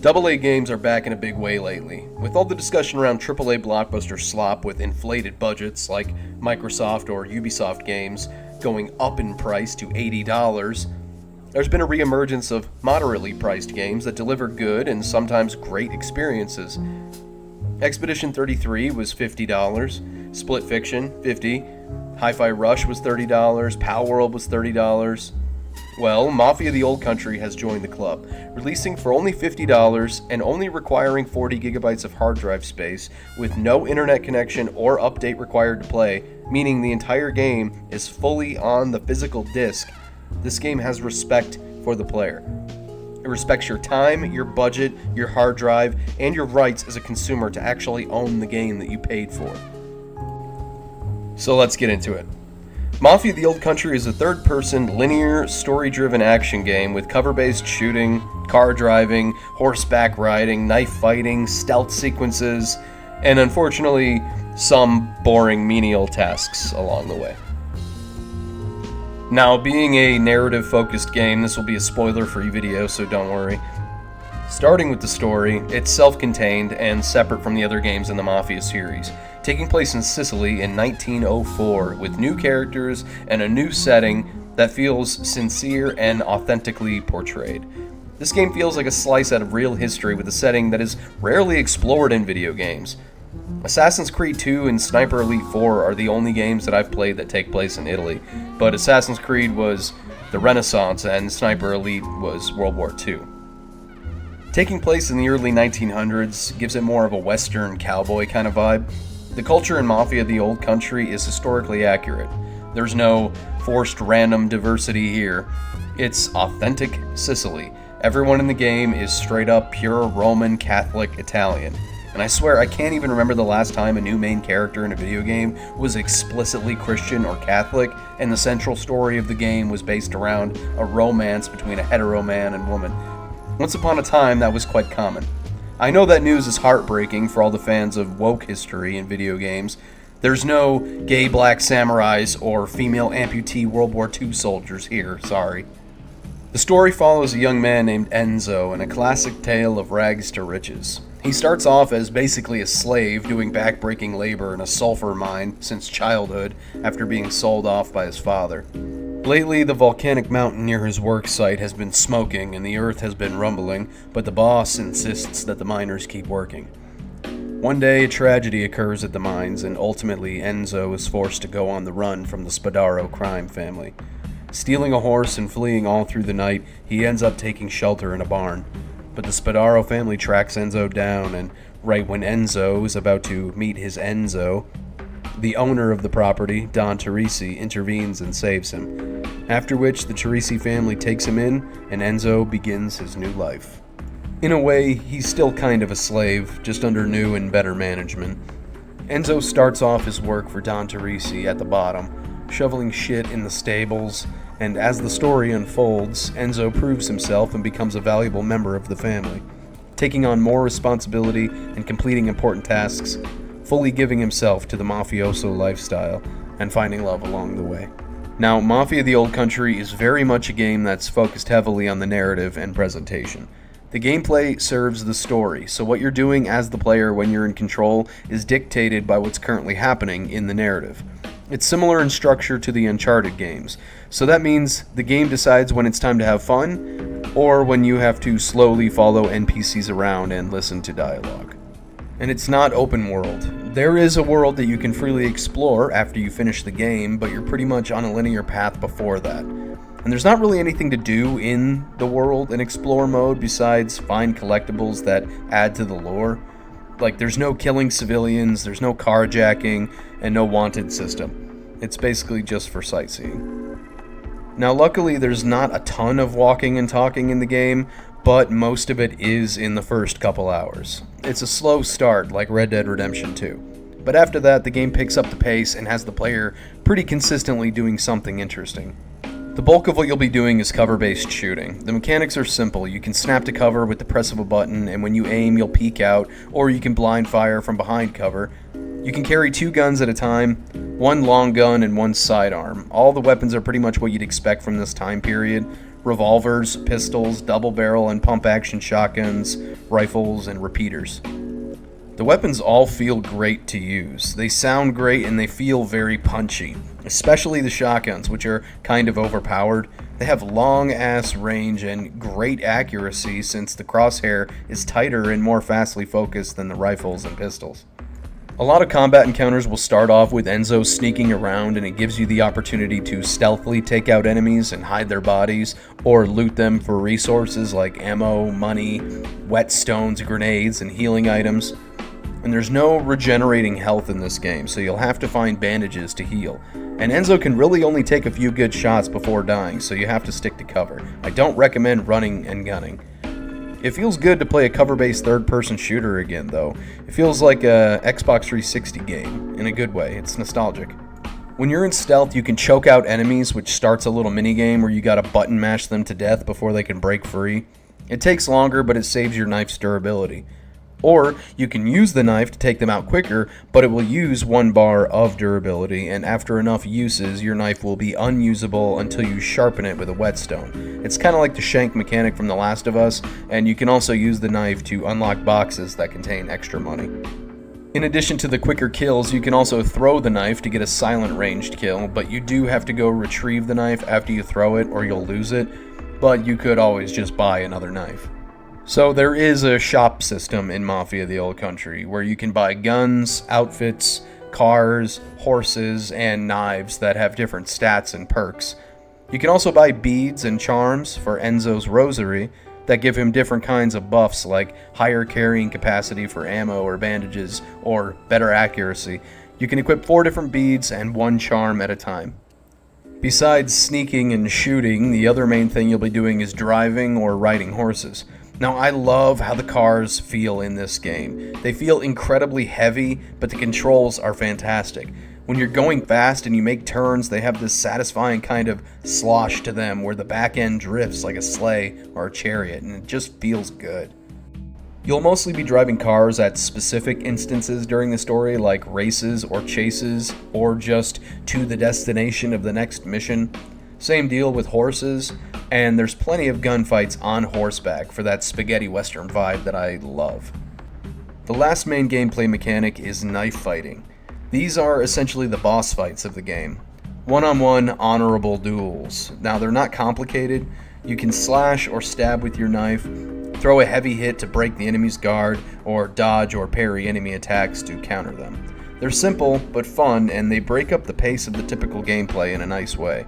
AA games are back in a big way lately. With all the discussion around AAA blockbuster slop with inflated budgets like Microsoft or Ubisoft games going up in price to $80, there's been a reemergence of moderately priced games that deliver good and sometimes great experiences. Expedition 33 was $50, Split Fiction $50, Hi-Fi Rush was $30, Palworld was $30. Well, Mafia the Old Country has joined the club, releasing for only $50 and only requiring 40 gigabytes of hard drive space with no internet connection or update required to play, meaning the entire game is fully on the physical disc. This game has respect for the player. It respects your time, your budget, your hard drive, and your rights as a consumer to actually own the game that you paid for. So let's get into it. Mafia the Old Country is a third-person, linear, story-driven action game with cover-based shooting, car driving, horseback riding, knife fighting, stealth sequences, and unfortunately, some boring menial tasks along the way. Now, being a narrative-focused game, this will be a spoiler free video, so don't worry. Starting with the story, it's self-contained and separate from the other games in the Mafia series, taking place in Sicily in 1904 with new characters and a new setting that feels sincere and authentically portrayed. This game feels like a slice out of real history with a setting that is rarely explored in video games. Assassin's Creed 2 and Sniper Elite 4 are the only games that I've played that take place in Italy, but Assassin's Creed was the Renaissance and Sniper Elite was World War II. Taking place in the early 1900s gives it more of a Western cowboy kind of vibe. The culture in Mafia the Old Country is historically accurate. There's no forced random diversity here. It's authentic Sicily. Everyone in the game is straight up pure Roman Catholic Italian. And I swear I can't even remember the last time a new main character in a video game was explicitly Christian or Catholic, and the central story of the game was based around a romance between a hetero man and woman. Once upon a time, that was quite common. I know that news is heartbreaking for all the fans of woke history in video games. There's no gay black samurais or female amputee World War II soldiers here, sorry. The story follows a young man named Enzo in a classic tale of rags to riches. He starts off as basically a slave doing back-breaking labor in a sulfur mine since childhood after being sold off by his father. Lately, the volcanic mountain near his work site has been smoking and the earth has been rumbling, but the boss insists that the miners keep working. One day, a tragedy occurs at the mines, and ultimately Enzo is forced to go on the run from the Spadaro crime family. Stealing a horse and fleeing all through the night, he ends up taking shelter in a barn. But the Spadaro family tracks Enzo down, and right when Enzo is about to meet his Enzo, the owner of the property, Don Teresi, intervenes and saves him. After which, the Teresi family takes him in, and Enzo begins his new life. In a way, he's still kind of a slave, just under new and better management. Enzo starts off his work for Don Teresi at the bottom, shoveling shit in the stables, and as the story unfolds, Enzo proves himself and becomes a valuable member of the family, taking on more responsibility and completing important tasks, fully giving himself to the mafioso lifestyle, and finding love along the way. Now, Mafia the Old Country is very much a game that's focused heavily on the narrative and presentation. The gameplay serves the story, so what you're doing as the player when you're in control is dictated by what's currently happening in the narrative. It's similar in structure to the Uncharted games, so that means the game decides when it's time to have fun, or when you have to slowly follow NPCs around and listen to dialogue. And it's not open world. There is a world that you can freely explore after you finish the game, but you're pretty much on a linear path before that. And there's not really anything to do in the world in explore mode besides find collectibles that add to the lore. Like, there's no killing civilians, there's no carjacking, and no wanted system. It's basically just for sightseeing. Now, luckily, there's not a ton of walking and talking in the game, but most of it is in the first couple hours. It's a slow start, like Red Dead Redemption 2. But after that, the game picks up the pace and has the player pretty consistently doing something interesting. The bulk of what you'll be doing is cover-based shooting. The mechanics are simple. You can snap to cover with the press of a button, and when you aim, you'll peek out, or you can blind fire from behind cover. You can carry 2 guns at a time, 1 long gun and 1 sidearm. All the weapons are pretty much what you'd expect from this time period. revolvers, pistols, double barrel and pump action shotguns, rifles, and repeaters. The weapons all feel great to use. They sound great and they feel very punchy, especially the shotguns, which are kind of overpowered. They have long ass range and great accuracy since the crosshair is tighter and more fastly focused than the rifles and pistols. A lot of combat encounters will start off with Enzo sneaking around, and it gives you the opportunity to stealthily take out enemies and hide their bodies, or loot them for resources like ammo, money, whetstones, grenades, and healing items. And there's no regenerating health in this game, so you'll have to find bandages to heal. And Enzo can really only take a few good shots before dying, so you have to stick to cover. I don't recommend running and gunning. It feels good to play a cover-based third-person shooter again, though. It feels like a Xbox 360 game, in a good way. It's nostalgic. When you're in stealth, you can choke out enemies, which starts a little minigame where you gotta button mash them to death before they can break free. It takes longer, but it saves your knife's durability. Or you can use the knife to take them out quicker, but it will use 1 bar of durability, and after enough uses, your knife will be unusable until you sharpen it with a whetstone. It's kind of like the shank mechanic from The Last of Us, and you can also use the knife to unlock boxes that contain extra money. In addition to the quicker kills, you can also throw the knife to get a silent ranged kill, but you do have to go retrieve the knife after you throw it or you'll lose it, but you could always just buy another knife. So there is a shop system in Mafia the Old Country where you can buy guns, outfits, cars, horses, and knives that have different stats and perks. You can also buy beads and charms for Enzo's rosary that give him different kinds of buffs like higher carrying capacity for ammo or bandages or better accuracy. You can equip 4 different beads and 1 charm at a time. Besides sneaking and shooting, the other main thing you'll be doing is driving or riding horses. Now, I love how the cars feel in this game. They feel incredibly heavy, but the controls are fantastic. When you're going fast and you make turns, they have this satisfying kind of slosh to them where the back end drifts like a sleigh or a chariot, and it just feels good. You'll mostly be driving cars at specific instances during the story, like races or chases, or just to the destination of the next mission. Same deal with horses, and there's plenty of gunfights on horseback for that spaghetti western vibe that I love. The last main gameplay mechanic is knife fighting. These are essentially the boss fights of the game. One-on-one honorable duels. Now, they're not complicated. You can slash or stab with your knife, throw a heavy hit to break the enemy's guard, or dodge or parry enemy attacks to counter them. They're simple but fun, and they break up the pace of the typical gameplay in a nice way.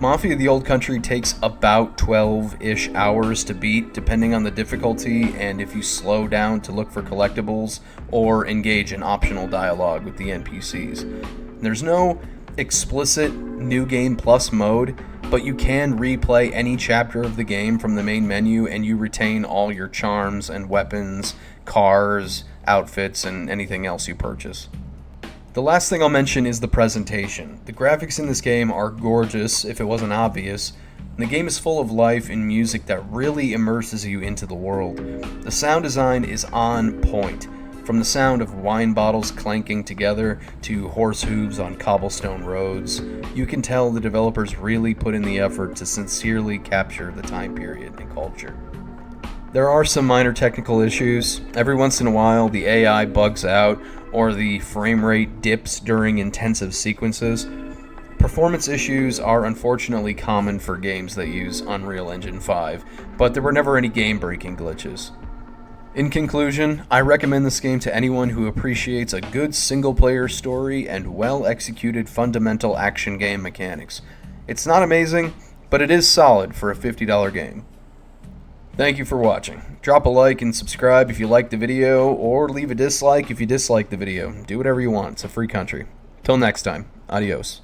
Mafia the Old Country takes about 12-ish hours to beat, depending on the difficulty and if you slow down to look for collectibles or engage in optional dialogue with the NPCs. There's no explicit New Game Plus mode, but you can replay any chapter of the game from the main menu and you retain all your charms and weapons, cars, outfits, and anything else you purchase. The last thing I'll mention is the presentation. The graphics in this game are gorgeous, if it wasn't obvious, and the game is full of life and music that really immerses you into the world. The sound design is on point, from the sound of wine bottles clanking together to horse hooves on cobblestone roads. You can tell the developers really put in the effort to sincerely capture the time period and culture. There are some minor technical issues. Every once in a while, the AI bugs out, or the frame rate dips during intensive sequences. Performance issues are unfortunately common for games that use Unreal Engine 5, but there were never any game-breaking glitches. In conclusion, I recommend this game to anyone who appreciates a good single-player story and well-executed fundamental action game mechanics. It's not amazing, but it is solid for a $50 game. Thank you for watching. Drop a like and subscribe if you liked the video, or leave a dislike if you dislike the video. Do whatever you want. It's a free country. Till next time, adios.